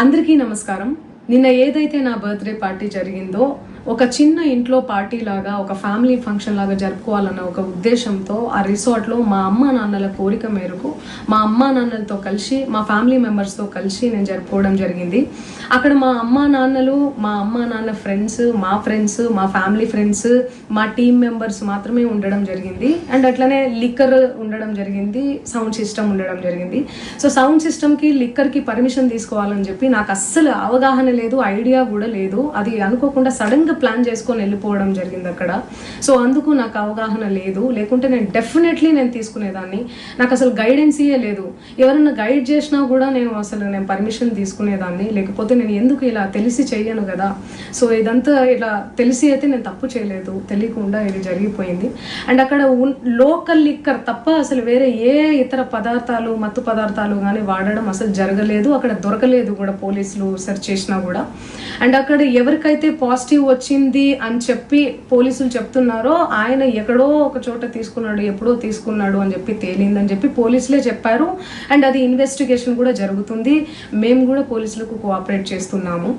అందరికీ నమస్కారం. నిన్న ఏదైతే నా బర్త్డే పార్టీ జరిగిందో ఒక చిన్న ఇంట్లో పార్టీ లాగా ఒక ఫ్యామిలీ ఫంక్షన్ లాగా జరుపుకోవాలన్న ఒక ఉద్దేశంతో ఆ రిసార్ట్లో మా అమ్మా నాన్నల కోరిక మేరకు మా అమ్మా నాన్నలతో కలిసి మా ఫ్యామిలీ మెంబర్స్తో కలిసి నేను జరుపుకోవడం జరిగింది. అక్కడ మా అమ్మా నాన్న ఫ్రెండ్స్, మా ఫ్యామిలీ ఫ్రెండ్స్, మా టీమ్ మెంబర్స్ మాత్రమే ఉండడం జరిగింది. అండ్ అట్లనే లిక్కర్ ఉండడం జరిగింది, సౌండ్ సిస్టమ్ ఉండడం జరిగింది. సో సౌండ్ సిస్టమ్కి లిక్కర్కి పర్మిషన్ తీసుకోవాలని చెప్పి నాకు అస్సలు అవగాహన లేదు, ఐడియా కూడా లేదు. అది అనుకోకుండా సడన్గా ప్లాన్ చేసుకొని వెళ్ళిపోవడం జరిగింది అక్కడ. సో అందుకు నాకు అవగాహన లేదు, లేకుంటే నేను డెఫినెట్లీ నేను తీసుకునేదాన్ని. నాకు అసలు గైడెన్సీయే లేదు. ఎవరన్నా గైడ్ చేసినా కూడా నేను పర్మిషన్ తీసుకునేదాన్ని, లేకపోతే నేను ఎందుకు ఇలా తెలిసి చెయ్యను కదా. సో ఇదంతా ఇలా తెలిసి అయితే నేను తప్పు చేయలేదు, తెలియకుండా ఇది జరిగిపోయింది. అండ్ అక్కడ లోకల్ లిక్కర్ తప్ప అసలు వేరే ఏ ఇతర పదార్థాలు, మత్తు పదార్థాలు కానీ వాడడం అసలు జరగలేదు. అక్కడ దొరకలేదు కూడా, పోలీసులు సెర్చ్ చేసినా కూడా. అండ్ అక్కడ ఎవరికైతే పాజిటివ్ వచ్చింది అని చెప్పి పోలీసులు చెప్తున్నారో ఆయన ఎక్కడో ఒక చోట తీసుకున్నాడు, ఎప్పుడో తీసుకున్నాడు అని చెప్పి తేలిందని చెప్పి పోలీసులే చెప్పారు. అండ్ అది ఇన్వెస్టిగేషన్ కూడా జరుగుతుంది. మేము కూడా పోలీసులకు కోఆపరేట్ చేస్తున్నాము.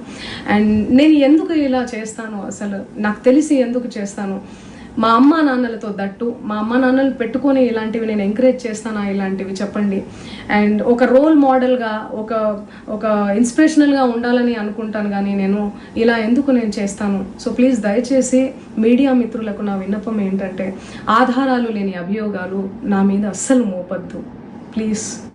అండ్ నేను ఎందుకు ఇలా చేస్తాను, అసలు నాకు తెలిసి ఎందుకు చేస్తాను, మా అమ్మా నాన్నలతో దట్టు మా అమ్మా నాన్నలు పెట్టుకొని ఇలాంటివి నేను ఎంకరేజ్ చేస్తానా, ఇలాంటివి చెప్పండి. అండ్ ఒక రోల్ మోడల్గా, ఒక ఇన్స్పిరేషనల్గా ఉండాలని అనుకుంటాను, కానీ నేను ఇలా ఎందుకు నేను చేస్తాను. సో ప్లీజ్ దయచేసి మీడియా మిత్రులకు నా విన్నపం ఏంటంటే, ఆధారాలు లేని అభియోగాలు నా మీద అస్సలు మోపద్దు ప్లీజ్.